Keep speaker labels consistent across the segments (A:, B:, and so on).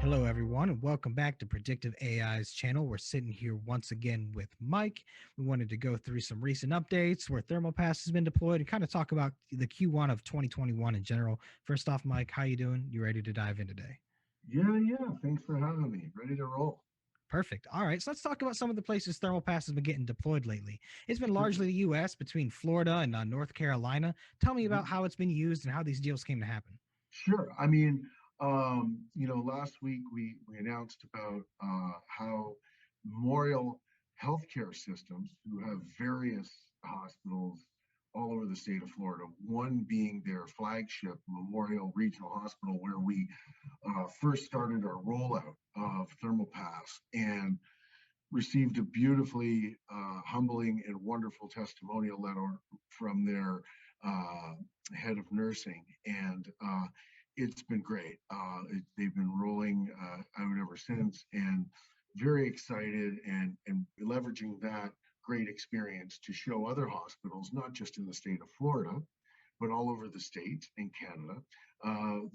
A: Hello, everyone, and welcome back to Predictive AI's channel. We're sitting here once again with Mike. We wanted to go through some recent updates where ThermalPass has been deployed and kind of talk about the Q1 of 2021 in general. First off, Mike, how you doing? You ready to dive in today?
B: Yeah. Thanks for having me. Ready to roll.
A: Perfect. All right, so let's talk about some of the places ThermalPass has been getting deployed lately. It's been
B: Sure.
A: largely the U.S. between Florida and North Carolina. Tell me about
B: Mhm.
A: how it's been used and how these deals came to happen.
B: Sure. Last week we announced about how Memorial Healthcare Systems, who have various hospitals all over the state of Florida, one being their flagship Memorial Regional Hospital, where we first started our rollout of ThermalPass and received a beautifully humbling and wonderful testimonial letter from their uh, head of nursing, and it's been great. They've been rolling out ever since, and very excited and leveraging that great experience to show other hospitals, not just in the state of Florida, but all over the states and Canada,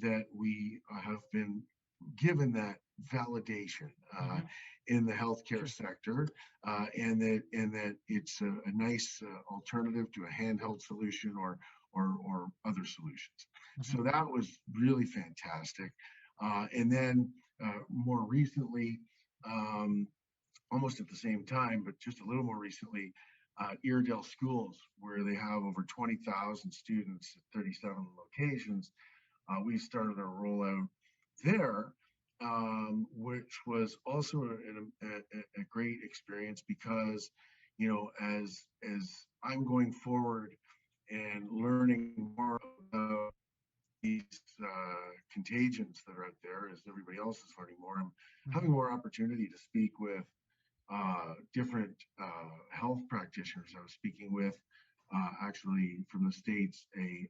B: that we have been given that validation in the healthcare
A: Sure.
B: sector, and that it's a nice alternative to a handheld solution or other solutions.
A: Mhm.
B: So that was really fantastic. And then more recently, um, almost at the same time, but just a little more recently, Iredell Schools, where they have over 20,000 students at 37 locations. We started our rollout there, which was also a great experience because, as I'm going forward and learning more about these contagions that are out there, as everybody else is learning more, I'm having
A: Mhm.
B: more opportunity to speak with different health practitioners. I was speaking with actually from the States, a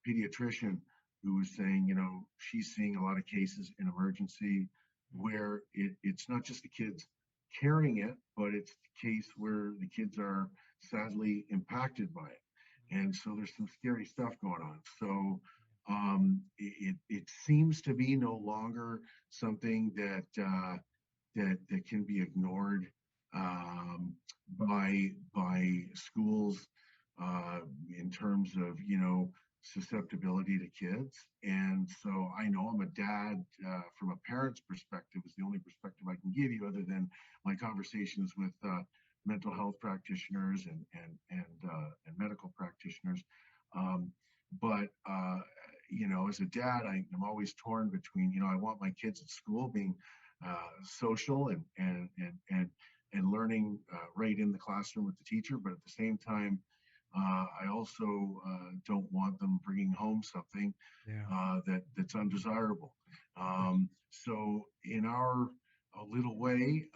B: pediatrician who was saying, she's seeing a lot of cases in emergency where it's not just the kids carrying it, but it's the case where the kids are sadly impacted by it. And so there's some scary stuff going on. So it seems to be no longer something that can be ignored by schools in terms of susceptibility to kids. And so I know I'm a dad from a parent's perspective is the only perspective I can give you other than my conversations with mental health practitioners and medical practitioners. Um, but as a dad, I'm always torn between, I want my kids at school being social and learning right in the classroom with the teacher, but at the same time, I also don't want them bringing home something
A: Yeah.
B: that's undesirable. So in our a little way,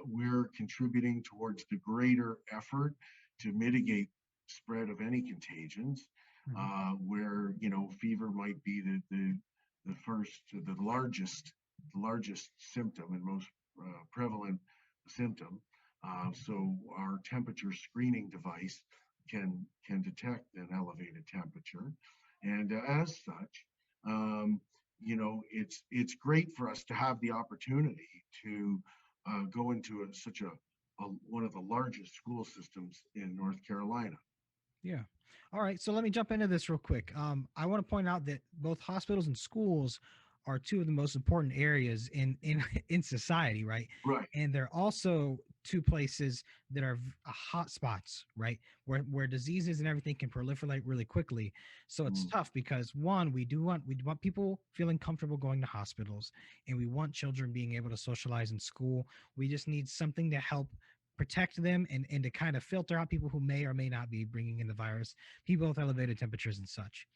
B: we're contributing towards the greater effort to mitigate spread of any contagions,
A: Mhm.
B: where fever might be the first, the largest symptom and most prevalent symptom. So our temperature screening device can detect an elevated temperature, and as such, um, it's great for us to have the opportunity to go into such a one of the largest school systems in North Carolina.
A: Yeah. All right. So let me jump into this real quick. I want to point out that both hospitals and schools are two of the most important areas in in society, right?
B: Right.
A: And they're also two places that are hot spots, right? Where diseases and everything can proliferate really quickly. So it's
B: Mm.
A: tough because one, we want people feeling comfortable going to hospitals, and we want children being able to socialize in school. We just need something to help protect them and to kind of filter out people who may or may not be bringing in the virus, people with elevated temperatures and such.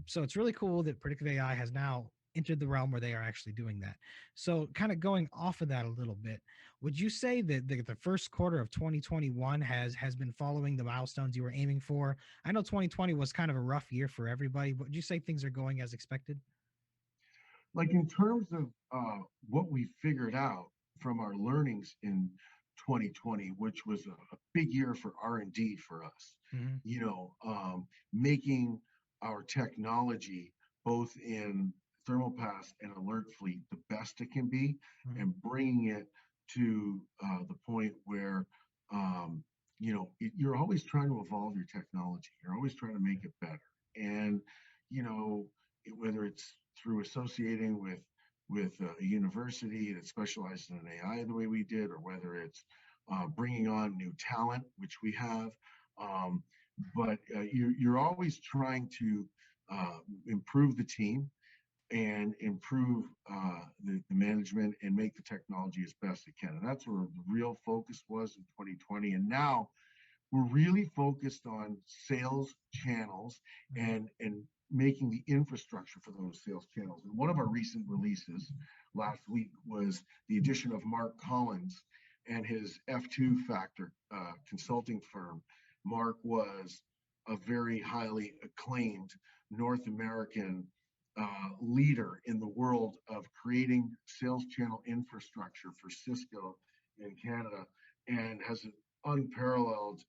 A: So it's really cool that predictive AI has now entered the realm where they are actually doing that. So kind of going off of that a little bit, would you say that the first quarter of 2021 has been following the milestones you were aiming for? I know 2020 was kind of a rough year for everybody, but would you say things are going as expected?
B: Like in terms of what we figured out from our learnings in 2020, which was a big year for R&D for us,
A: Mm-hmm.
B: making our technology both in thermopass and alert fleet the best it can be,
A: Mhm.
B: and bringing it to the point where you're always trying to evolve your technology. You're always trying to make it better, and you know whether it's through associating with a university that specializes in AI the way we did, or whether it's bringing on new talent, which we have. Um, but you're always trying to improve the team and improve the management and make the technology as best it can. And that's where the real focus was in 2020. And now we're really focused on sales channels
A: Mhm.
B: and making the infrastructure for those sales channels. And one of our recent releases last week was the addition of Mark Collins and his F2 Factor consulting firm. Mark was a very highly acclaimed North American leader in the world of creating sales channel infrastructure for Cisco in Canada, and has an unparalleled,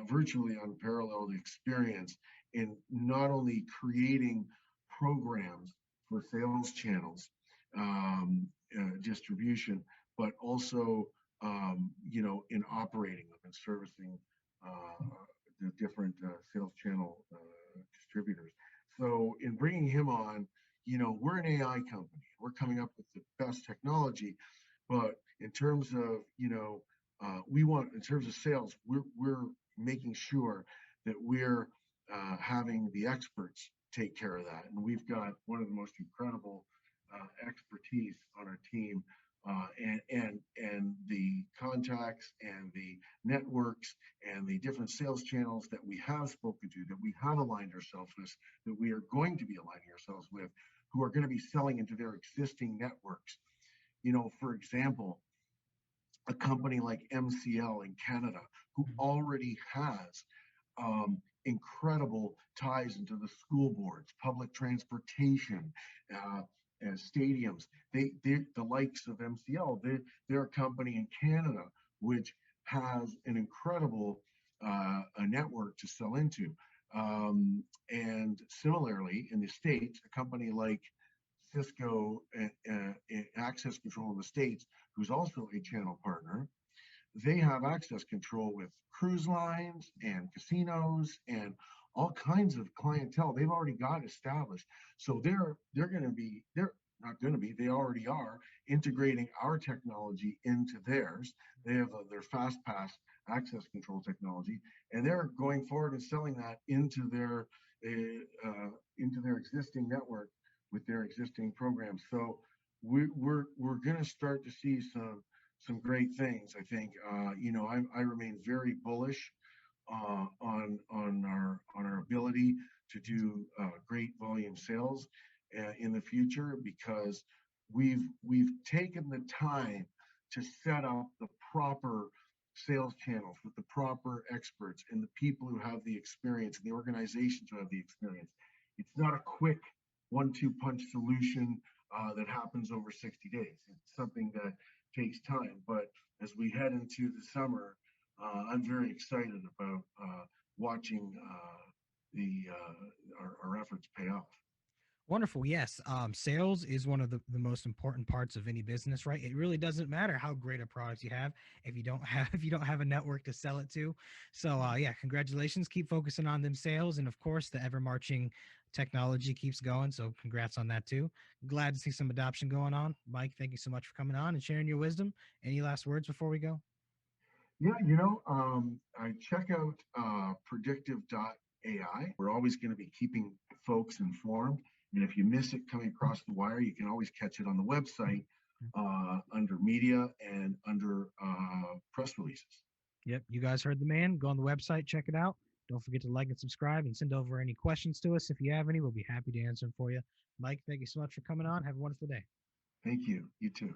B: virtually unparalleled experience in not only creating programs for sales channels, distribution, but also in operating them and servicing uh, the different sales channel distributors. So in bringing him on, we're an AI company. We're coming up with the best technology, but in terms of we want in terms of sales, we're making sure that we're having the experts take care of that, and we've got one of the most incredible expertise on our team, and the contacts and the networks and the different sales channels that we have spoken to, that we have aligned ourselves with, that we are going to be aligning ourselves with, who are going to be selling into their existing networks. For example, a company like MCL in Canada, who
A: Mhm.
B: already has incredible ties into the school boards, public transportation, uh, and stadiums. The likes of MCL, they're a company in Canada which has an incredible a network to sell into. And similarly, in the States, a company like Cisco Access Control in the States, who's also a channel partner, they have access control with cruise lines and casinos and all kinds of clientele they've already got established. So they're not going to be, they already are integrating our technology into theirs. They have their fast pass access control technology, and they're going forward and selling that into their existing network with their existing programs. So we're going to start to see some great things. I think I remain very bullish on our ability to do great volume sales in the future, because we've taken the time to set up the proper sales channels with the proper experts and the people who have the experience and the organizations who have the experience. It's not a quick one-two punch solution that happens over 60 days. It's something that takes time. But as we head into the summer, I'm very excited about watching the our efforts pay off.
A: Wonderful. Yes. Sales is one of the most important parts of any business, right? It really doesn't matter how great a product you have if you don't have if you don't have a network to sell it to. So yeah, congratulations. Keep focusing on them sales. And of course the ever marching technology keeps going. So congrats on that too. Glad to see some adoption going on. Mike, thank you so much for coming on and sharing your wisdom. Any last words before we go?
B: Yeah, I check out Predictiv.ai. We're always going to be keeping folks informed. And if you miss it coming across the wire, you can always catch it on the website under media and under press releases.
A: Yep, you guys heard the man. Go on the website, check it out. Don't forget to like and subscribe and send over any questions to us if you have any. We'll be happy to answer them for you. Mike, thank you so much for coming on. Have a wonderful day.
B: Thank you. You too.